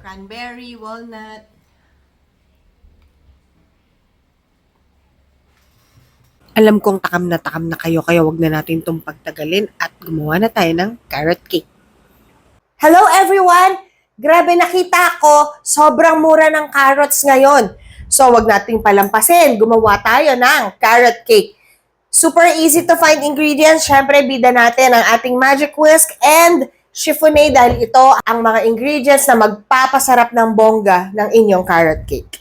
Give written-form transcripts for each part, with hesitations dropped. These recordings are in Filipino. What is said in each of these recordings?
cranberry, walnut. Alam kong takam na kayo, kaya wag na natin itong pagtagalin at gumawa na tayo ng carrot cake. Hello everyone! Grabe nakita ko, sobrang mura ng carrots ngayon. So wag nating palampasin, gumawa tayo ng carrot cake. Super easy to find ingredients. Syempre, bida natin ang ating magic whisk and chiffonade dahil ito ang mga ingredients na magpapasarap ng bongga ng inyong carrot cake.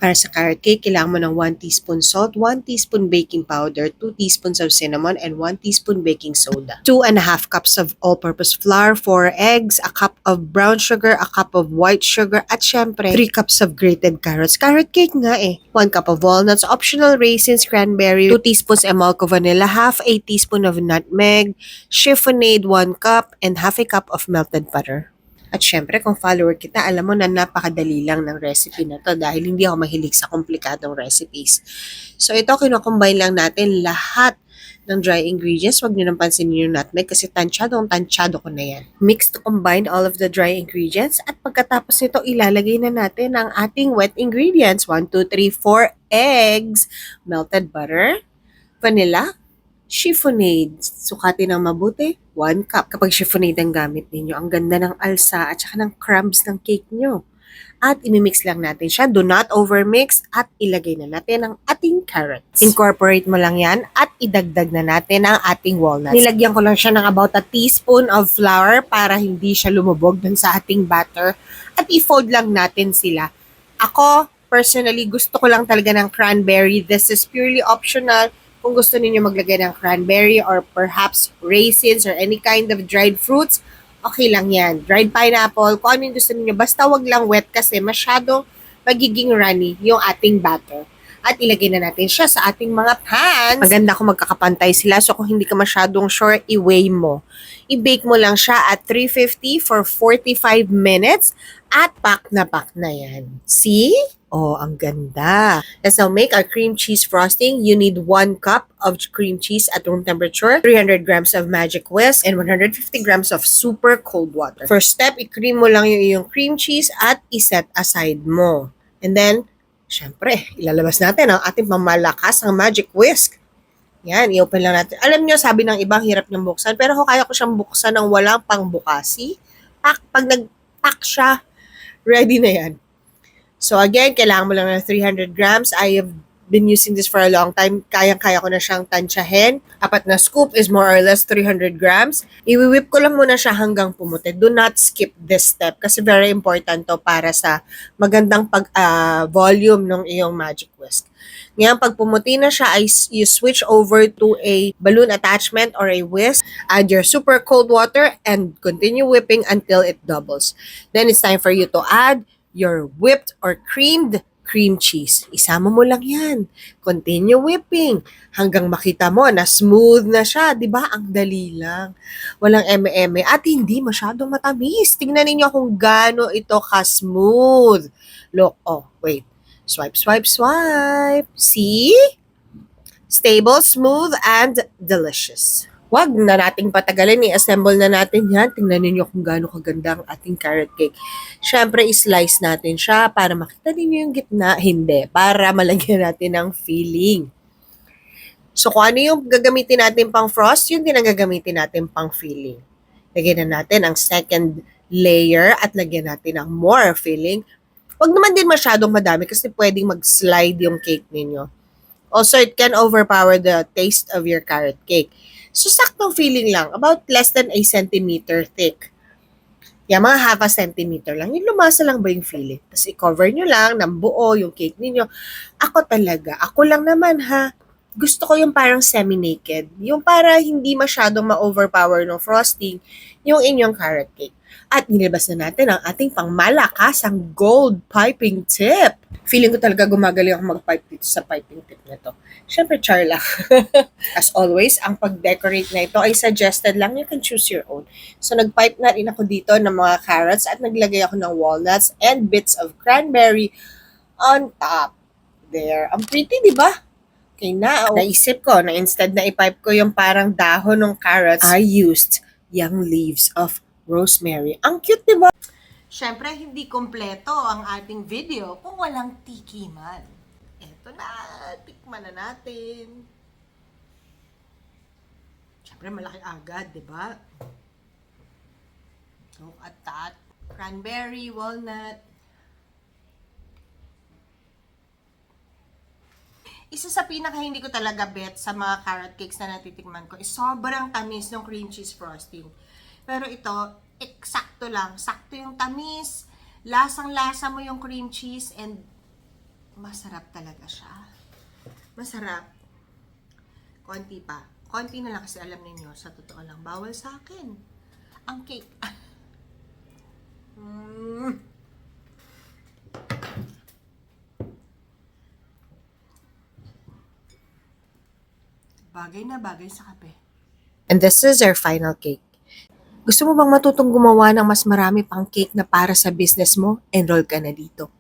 Para sa carrot cake, kailangan mo ng 1 teaspoon salt, 1 teaspoon baking powder, 2 teaspoons of cinnamon, and 1 teaspoon baking soda. 2.5 cups of all-purpose flour, 4 eggs, a cup of brown sugar, a cup of white sugar, at syempre, 3 cups of grated carrots. Carrot cake nga eh. 1 cup of walnuts, optional raisins, cranberry, 2 teaspoons Emulco vanilla, half a teaspoon of nutmeg, chiffonade 1 cup, and half a cup of melted butter. At syempre, kung follower kita, alam mo na napakadali lang ng recipe na to dahil hindi ako mahilig sa komplikadong recipes. So ito, kinocombine lang natin lahat ng dry ingredients. Huwag niyo nang pansinin yung nutmeg kasi tansyado ko na yan. Mix to combine all of the dry ingredients at pagkatapos nito, ilalagay na natin ang ating wet ingredients. 1, 2, 3, 4 eggs, melted butter, vanilla, chiffonade. Sukatin ng mabuti, 1 cup. Kapag chiffonade ang gamit ninyo, ang ganda ng alsa at saka ng crumbs ng cake nyo. At imimix lang natin siya. Do not overmix at ilagay na natin ang ating carrots. Incorporate mo lang yan at idagdag na natin ang ating walnuts. Nilagyan ko lang siya ng about a teaspoon of flour para hindi siya lumubog dun sa ating batter. At i-fold lang natin sila. Ako, personally, gusto ko lang talaga ng cranberry. This is purely optional. Kung gusto niyo maglagay ng cranberry or perhaps raisins or any kind of dried fruits, okay lang yan. Dried pineapple, kung ano yung gusto niyo. Basta wag lang wet kasi masyadong magiging runny yung ating batter. At ilagay na natin siya sa ating mga pans. Maganda kung magkakapantay sila. So kung hindi ka masyadong sure, i-weigh mo. I-bake mo lang siya at 350 for 45 minutes at pack na yan. See? Oh, ang ganda. Let's now make our cream cheese frosting. You need 1 cup of cream cheese at room temperature, 300 grams of magic whisk, and 150 grams of super cold water. First step, i-cream mo lang yung iyong cream cheese at i-set aside mo. And then, syempre, ilalabas natin ang ating pamalakas ng magic whisk. Yan, i-open lang natin. Alam nyo, sabi ng ibang hirap niyang buksan, pero ako kaya ko siyang buksan ng walang pangbukasi. Pag nag-pack siya, ready na yan. So again, kailangan mo lang ng 300 grams. I have been using this for a long time. Kayang-kaya ko na siyang tansyahin. Apat na scoop is more or less 300 grams. I-whip ko lang muna siya hanggang pumuti. Do not skip this step kasi very important to para sa magandang volume ng iyong magic whisk. Ngayon, pag pumuti na siya, you switch over to a balloon attachment or a whisk. Add your super cold water and continue whipping until it doubles. Then it's time for you to add your whipped or creamed cream cheese. Isama mo lang yan. Continue whipping hanggang makita mo na smooth na siya. Diba? Ang dali lang. Walang eme-eme at hindi masyadong matamis. Tingnan ninyo kung gaano ito ka-smooth. Look, oh, wait. Swipe, swipe, swipe. See? Stable, smooth, and delicious. Wag na nating patagalin, i-assemble na natin yan. Tingnan niyo kung gaano kaganda ang ating carrot cake. Siyempre, i-slice natin siya para makita niyo yung gitna. Hindi, para malagyan natin ng filling. So, kung ano yung gagamitin natin pang frost, yun din ang gagamitin natin pang filling. Lagyan na natin ang second layer at lagyan natin ng more filling. Wag naman din masyadong madami kasi pwedeng mag-slide yung cake ninyo. Also, it can overpower the taste of your carrot cake. So, saktong filling lang. About less than a centimeter thick. Yan, mga half a centimeter lang. Yung lumasa lang ba yung filling? Tapos, i-cover nyo lang ng buo yung cake ninyo. Ako lang naman ha. Gusto ko yung parang semi-naked. Yung para hindi masyadong ma-overpower ng frosting yung inyong carrot cake. At nilabas na natin ang ating pangmalakas, ang gold piping tip. Feeling ko talaga gumagaling ako mag-pipe dito sa piping tip na to. Siyempre, char lang. As always, ang pag-decorate na ito ay suggested lang. You can choose your own. So, nag-pipe na rin ako dito ng mga carrots at naglagay ako ng walnuts and bits of cranberry on top. There. Ang pretty, di ba? Okay, now, naisip ko na instead na i-pipe ko yung parang dahon ng carrots, I used young leaves of rosemary. Ang cute, di ba? Siyempre, hindi kompleto ang ating video kung walang tikiman. Eto na, tikman na natin. Siyempre, malaki agad, di ba? Look at that. Cranberry, walnut. Isa sa pinaka hindi ko talaga bet sa mga carrot cakes na natitikman ko is sobrang tamis ng cream cheese frosting. Pero ito, eksakto lang. Sakto yung tamis, lasang-lasa mo yung cream cheese, and masarap talaga siya. Masarap. Konti pa. Konti na lang kasi alam ninyo, sa totoo lang, bawal sa akin. Ang cake. Bagay na bagay sa kape. And this is our final cake. Gusto mo bang matutong gumawa ng mas marami pang cake na para sa business mo? Enroll ka na dito.